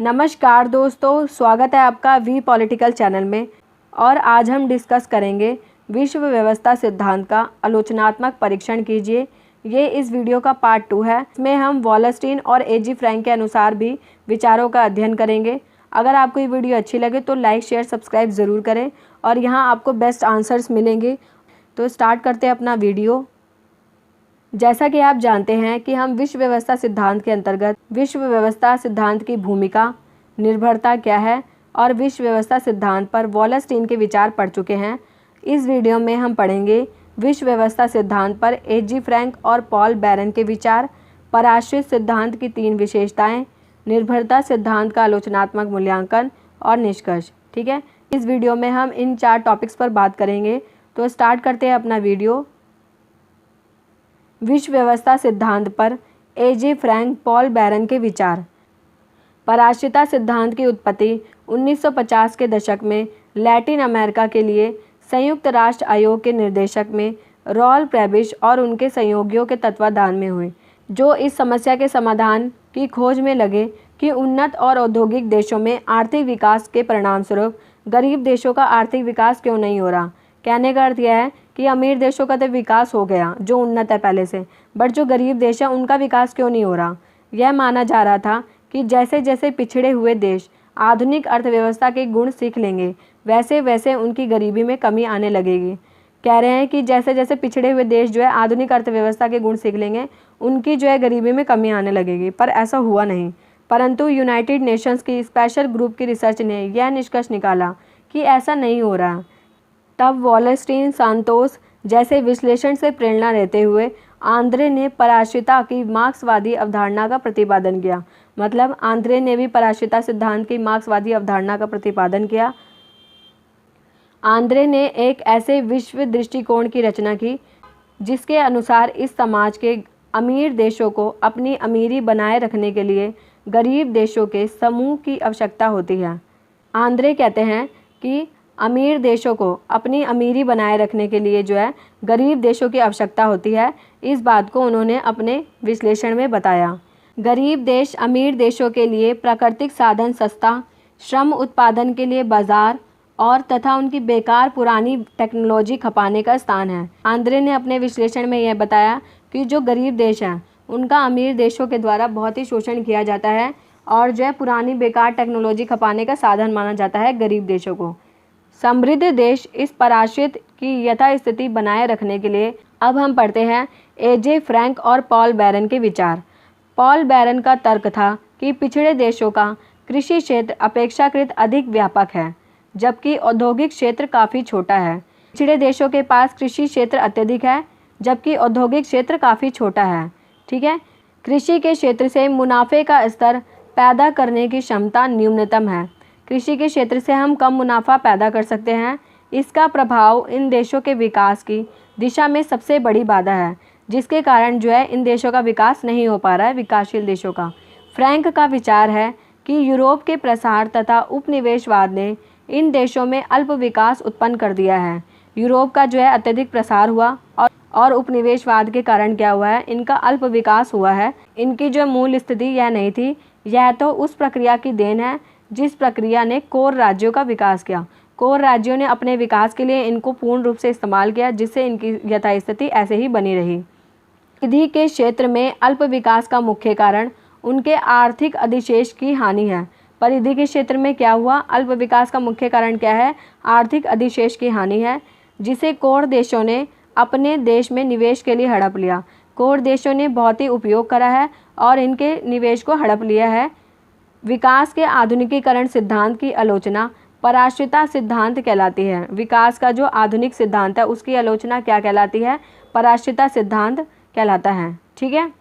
नमस्कार दोस्तों, स्वागत है आपका वी पॉलिटिकल चैनल में। और आज हम डिस्कस करेंगे विश्व व्यवस्था सिद्धांत का आलोचनात्मक परीक्षण कीजिए। ये इस वीडियो का पार्ट 2 है। इसमें हम वॉलस्टीन और एजी फ्रैंक के अनुसार भी विचारों का अध्ययन करेंगे। अगर आपको ये वीडियो अच्छी लगे तो लाइक शेयर सब्सक्राइब ज़रूर करें और यहाँ आपको बेस्ट आंसर्स मिलेंगे। तो स्टार्ट करते हैं अपना वीडियो। जैसा कि आप जानते हैं कि हम विश्व व्यवस्था सिद्धांत के अंतर्गत विश्व व्यवस्था सिद्धांत की भूमिका, निर्भरता क्या है और विश्व व्यवस्था सिद्धांत पर वॉलस्टीन के विचार पढ़ चुके हैं। इस वीडियो में हम पढ़ेंगे विश्व व्यवस्था सिद्धांत पर एजी फ्रैंक और पॉल बैरन के विचार, पराश्रित सिद्धांत की 3 विशेषताएं, निर्भरता सिद्धांत का आलोचनात्मक मूल्यांकन और निष्कर्ष। ठीक है, इस वीडियो में हम इन 4 टॉपिक्स पर बात करेंगे। तो स्टार्ट करते हैं अपना वीडियो। विश्व व्यवस्था सिद्धांत पर एजे फ्रैंक, पॉल बैरन के विचार। पराश्रिता सिद्धांत की उत्पत्ति 1950 के दशक में लैटिन अमेरिका के लिए संयुक्त राष्ट्र आयोग के निर्देशक में रॉल प्रेबिश और उनके सहयोगियों के तत्वाधान में हुई, जो इस समस्या के समाधान की खोज में लगे कि उन्नत और औद्योगिक देशों में आर्थिक विकास के परिणामस्वरूप गरीब देशों का आर्थिक विकास क्यों नहीं हो रहा। कहने का अर्थ यह है कि अमीर देशों का तो विकास हो गया जो उन्नत है पहले से, बट जो गरीब देश है उनका विकास क्यों नहीं हो रहा। यह माना जा रहा था कि जैसे जैसे पिछड़े हुए देश आधुनिक अर्थव्यवस्था के गुण सीख लेंगे वैसे वैसे उनकी गरीबी में कमी आने लगेगी। कह रहे हैं कि जैसे जैसे पिछड़े हुए देश जो है आधुनिक अर्थव्यवस्था के गुण सीख लेंगे उनकी जो है गरीबी में कमी आने लगेगी, पर ऐसा हुआ नहीं। परंतु यूनाइटेड नेशंस की स्पेशल ग्रुप की रिसर्च ने यह निष्कर्ष निकाला कि ऐसा नहीं हो रहा। तब वॉलस्टीन, सांतोस जैसे विश्लेषण से प्रेरणा लेते हुए आंद्रे ने पराश्रिता की मार्क्सवादी अवधारणा का प्रतिपादन किया। मतलब आंद्रे ने भी पराश्रिता सिद्धांत की मार्क्सवादी अवधारणा का प्रतिपादन किया। आंद्रे ने एक ऐसे विश्व दृष्टिकोण की रचना की जिसके अनुसार इस समाज के अमीर देशों को अपनी अमीरी बनाए रखने के लिए गरीब देशों के समूह की आवश्यकता होती है। आंद्रे कहते हैं कि अमीर देशों को अपनी अमीरी बनाए रखने के लिए जो है गरीब देशों की आवश्यकता होती है। इस बात को उन्होंने अपने विश्लेषण में बताया। गरीब देश अमीर देशों के लिए प्राकृतिक साधन सस्ता, श्रम उत्पादन के लिए बाजार और तथा उनकी बेकार पुरानी टेक्नोलॉजी खपाने का स्थान है। आंद्रे ने अपने विश्लेषण में यह बताया कि जो गरीब देश हैं उनका अमीर देशों के द्वारा बहुत ही शोषण किया जाता है और जो है पुरानी बेकार टेक्नोलॉजी खपाने का साधन माना जाता है गरीब देशों को। समृद्ध देश इस पराश्रित की यथास्थिति बनाए रखने के लिए। अब हम पढ़ते हैं एजे फ्रैंक और पॉल बैरन के विचार। पॉल बैरन का तर्क था कि पिछड़े देशों का कृषि क्षेत्र अपेक्षाकृत अधिक व्यापक है जबकि औद्योगिक क्षेत्र काफ़ी छोटा है। पिछड़े देशों के पास कृषि क्षेत्र अत्यधिक है जबकि औद्योगिक क्षेत्र काफ़ी छोटा है। ठीक है, कृषि के क्षेत्र से मुनाफे का स्तर पैदा करने की क्षमता न्यूनतम है। कृषि के क्षेत्र से हम कम मुनाफा पैदा कर सकते हैं। इसका प्रभाव इन देशों के विकास की दिशा में सबसे बड़ी बाधा है, जिसके कारण जो है इन देशों का विकास नहीं हो पा रहा है, विकासशील देशों का। फ्रैंक का विचार है कि यूरोप के प्रसार तथा उपनिवेशवाद ने इन देशों में अल्प विकास उत्पन्न कर दिया है। यूरोप का जो है अत्यधिक प्रसार हुआ और उपनिवेशवाद के कारण क्या हुआ है, इनका अल्प विकास हुआ है। इनकी जो मूल स्थिति यह नहीं थी। यह तो उस प्रक्रिया की देन है जिस प्रक्रिया ने कोर राज्यों का विकास किया। कोर राज्यों ने अपने विकास के लिए इनको पूर्ण रूप से इस्तेमाल किया, जिससे इनकी यथास्थिति ऐसे ही बनी रही। परिधि के क्षेत्र में अल्प विकास का मुख्य कारण उनके आर्थिक अधिशेष की हानि है। परिधि के क्षेत्र में क्या हुआ, अल्प विकास का मुख्य कारण क्या है, आर्थिक अधिशेष की हानि है, जिसे कोर देशों ने अपने देश में निवेश के लिए हड़प लिया। कोर देशों ने बहुत ही उपयोग करा है और इनके निवेश को हड़प लिया है। विकास के आधुनिकीकरण सिद्धांत की आलोचना पराश्रिता सिद्धांत कहलाती है। विकास का जो आधुनिक सिद्धांत है उसकी आलोचना क्या कहलाती है, पराश्रिता सिद्धांत कहलाता है। ठीक है,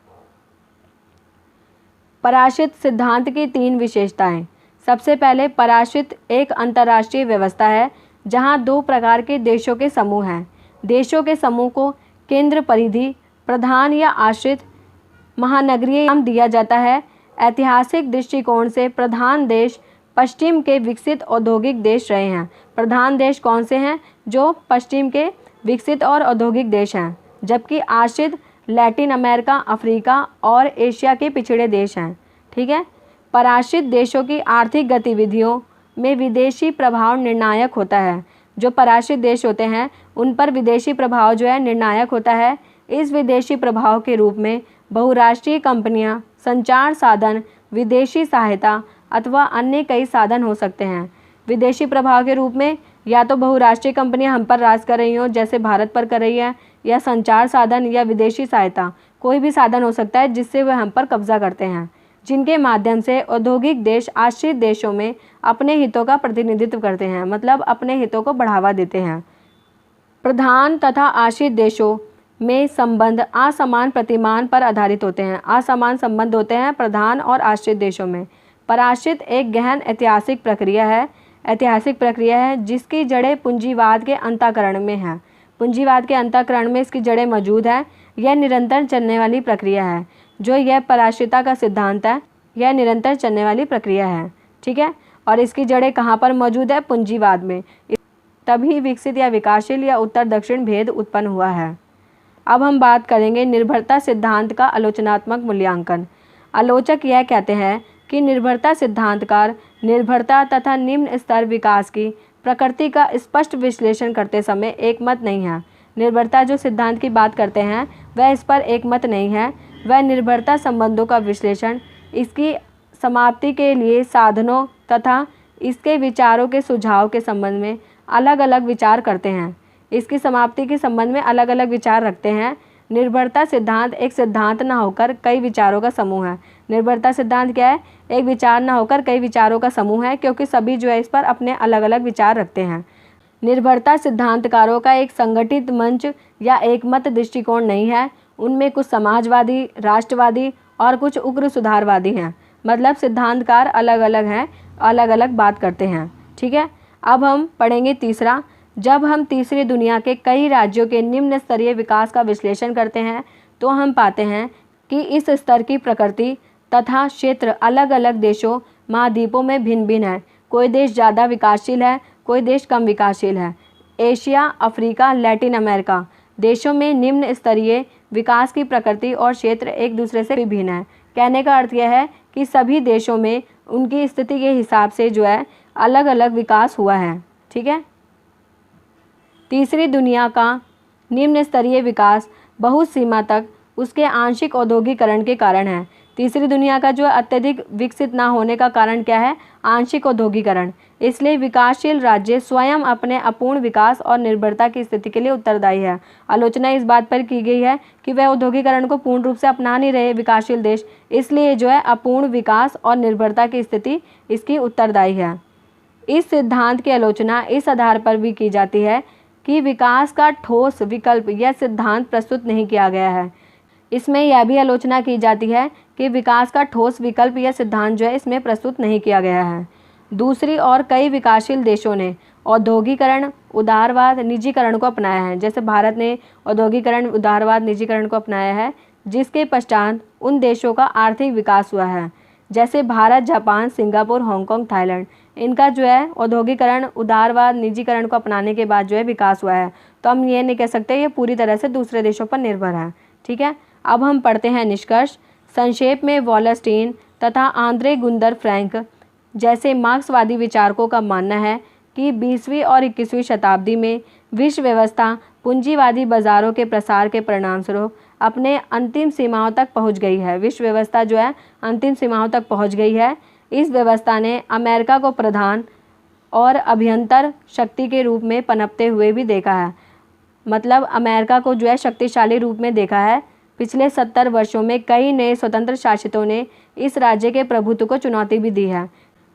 पराश्रित सिद्धांत की 3 विशेषताएं। सबसे पहले, पराश्रित एक अंतर्राष्ट्रीय व्यवस्था है जहां 2 प्रकार के देशों के समूह हैं। देशों के समूह को केंद्र परिधि, प्रधान या आश्रित, महानगरीय नाम दिया जाता है। ऐतिहासिक दृष्टिकोण से प्रधान देश पश्चिम के विकसित औद्योगिक देश रहे हैं। प्रधान देश कौन से हैं, जो पश्चिम के विकसित और औद्योगिक देश हैं, जबकि आश्रित लैटिन अमेरिका, अफ्रीका और एशिया के पिछड़े देश हैं। ठीक है, पराश्रित देशों की आर्थिक गतिविधियों में विदेशी प्रभाव निर्णायक होता है। जो पराश्रित देश होते हैं उन पर विदेशी प्रभाव जो है निर्णायक होता है। इस विदेशी प्रभाव के रूप में बहुराष्ट्रीय कंपनियां, संचार साधन, विदेशी सहायता अथवा अन्य कई साधन हो सकते हैं। विदेशी प्रभाव के रूप में या तो बहुराष्ट्रीय कंपनियां हम पर राज कर रही हों, जैसे भारत पर कर रही है, या संचार साधन या विदेशी सहायता, कोई भी साधन हो सकता है जिससे वह हम पर कब्जा करते हैं, जिनके माध्यम से औद्योगिक देश आश्रित देशों में अपने हितों का प्रतिनिधित्व करते हैं, मतलब अपने हितों को बढ़ावा देते हैं। प्रधान तथा आश्रित देशों में संबंध असमान प्रतिमान पर आधारित होते हैं। असमान संबंध होते हैं प्रधान और आश्रित देशों में। पराश्रित एक गहन ऐतिहासिक प्रक्रिया है जिसकी जड़ें पूंजीवाद के अंतःकरण में है। पूंजीवाद के अंतःकरण में इसकी जड़ें मौजूद है। यह निरंतर चलने वाली प्रक्रिया है। जो यह पराश्रिता का सिद्धांत है, यह निरंतर चलने वाली प्रक्रिया है, ठीक है। और इसकी जड़ें कहाँ पर मौजूद है? पूंजीवाद में। तभी विकसित या विकासशील या उत्तर दक्षिण भेद उत्पन्न हुआ है। अब हम बात करेंगे निर्भरता सिद्धांत का आलोचनात्मक मूल्यांकन। आलोचक यह कहते हैं कि निर्भरता सिद्धांतकार निर्भरता तथा निम्न स्तर विकास की प्रकृति का स्पष्ट विश्लेषण करते समय एकमत नहीं है। निर्भरता जो सिद्धांत की बात करते हैं वह इस पर एकमत नहीं है। वह निर्भरता संबंधों का विश्लेषण, इसकी समाप्ति के लिए साधनों तथा इसके विचारों के सुझाव के संबंध में अलग अलग विचार करते हैं। इसकी समाप्ति के संबंध में अलग अलग विचार रखते हैं। निर्भरता सिद्धांत एक सिद्धांत न होकर कई विचारों का समूह है। निर्भरता सिद्धांत क्या है? एक विचार न होकर कई विचारों का समूह है, क्योंकि सभी जो है इस पर अपने अलग अलग विचार रखते हैं। निर्भरता सिद्धांतकारों का एक संगठित मंच या एकमत दृष्टिकोण नहीं है। उनमें कुछ समाजवादी, राष्ट्रवादी और कुछ उग्र सुधारवादी हैं। मतलब सिद्धांतकार अलग अलग हैं, अलग अलग बात करते हैं, ठीक है। अब हम पढ़ेंगे तीसरा। जब हम तीसरी दुनिया के कई राज्यों के निम्न स्तरीय विकास का विश्लेषण करते हैं तो हम पाते हैं कि इस स्तर की प्रकृति तथा क्षेत्र अलग अलग देशों, महाद्वीपों में भिन्न भिन्न है। कोई देश ज़्यादा विकासशील है, कोई देश कम विकासशील है। एशिया, अफ्रीका, लैटिन अमेरिका देशों में निम्न स्तरीय विकास की प्रकृति और क्षेत्र एक दूसरे से भिन्न है। कहने का अर्थ यह है कि सभी देशों में उनकी स्थिति के हिसाब से जो है अलग अलग विकास हुआ है, ठीक है। तीसरी दुनिया का निम्न स्तरीय विकास बहुत सीमा तक उसके आंशिक औद्योगिकरण के कारण है। तीसरी दुनिया का जो अत्यधिक विकसित ना होने का कारण क्या है? आंशिक औद्योगिकरण। इसलिए विकासशील राज्य स्वयं अपने अपूर्ण विकास और निर्भरता की स्थिति के लिए उत्तरदायी है। आलोचना इस बात पर की गई है कि वह औद्योगिकरण को पूर्ण रूप से अपना नहीं रहे विकासशील देश, इसलिए जो है अपूर्ण विकास और निर्भरता की स्थिति इसकी उत्तरदायी है। इस सिद्धांत की आलोचना इस आधार पर भी की जाती है कि विकास का ठोस विकल्प यह सिद्धांत प्रस्तुत नहीं किया गया है। इसमें यह भी आलोचना की जाती है कि विकास का ठोस विकल्प यह सिद्धांत जो है इसमें प्रस्तुत नहीं किया गया है। दूसरी ओर कई विकासशील देशों ने औद्योगिकरण, उदारवाद, निजीकरण को अपनाया है। जैसे भारत ने औद्योगिकरण, उदारवाद, निजीकरण को अपनाया है, जिसके पश्चात उन देशों का आर्थिक विकास हुआ है। जैसे Bharat, Japan, Singapore, Hong Kong, Thailand, इनका जो है औद्योगिकरण, उदारवाद, निजीकरण को अपनाने के बाद जो है विकास हुआ है। तो हम ये नहीं कह सकते ये पूरी तरह से दूसरे देशों पर निर्भर है, ठीक है। अब हम पढ़ते हैं निष्कर्ष। संक्षेप में वॉलस्टीन तथा आंद्रे गुंदर फ्रैंक जैसे मार्क्सवादी विचारकों का मानना है कि 20वीं और 21वीं शताब्दी में विश्व व्यवस्था पूंजीवादी बाजारों के प्रसार के परिणामस्वरूप अपने अंतिम सीमाओं तक पहुंच गई है। विश्व व्यवस्था जो है अंतिम सीमाओं तक पहुंच गई है। इस व्यवस्था ने अमेरिका को प्रधान और अभ्यंतर शक्ति के रूप में पनपते हुए भी देखा है। मतलब अमेरिका को जो है शक्तिशाली रूप में देखा है। पिछले 70 वर्षों में कई नए स्वतंत्र शासितों ने इस राज्य के प्रभुत्व को चुनौती भी दी है।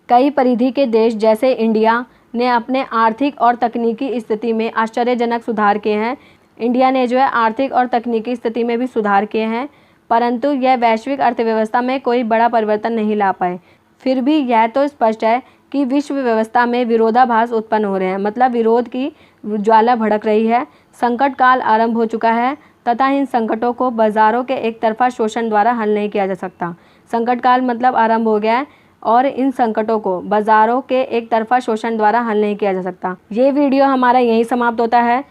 कई परिधि के देश जैसे इंडिया ने अपने आर्थिक और तकनीकी स्थिति में आश्चर्यजनक सुधार किए हैं। इंडिया ने जो है आर्थिक और तकनीकी स्थिति में भी सुधार किए हैं, परंतु यह वैश्विक अर्थव्यवस्था में कोई बड़ा परिवर्तन नहीं ला पाए। फिर भी यह तो स्पष्ट है कि विश्व व्यवस्था में विरोधाभास उत्पन्न हो रहे हैं। मतलब विरोध की ज्वाला भड़क रही है। संकट काल आरंभ हो चुका है तथा इन संकटों को बाजारों के एक तरफा शोषण द्वारा हल नहीं किया जा सकता। संकट काल मतलब आरंभ हो गया है और इन संकटों को बाजारों के एक तरफा शोषण द्वारा हल नहीं किया जा सकता। ये वीडियो हमारा यहीं समाप्त होता है।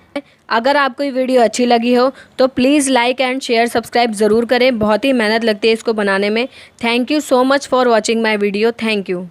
अगर आपको ये वीडियो अच्छी लगी हो तो please like and share subscribe ज़रूर करें। बहुत ही मेहनत लगती है इसको बनाने में। Thank you so much for watching my video. Thank you.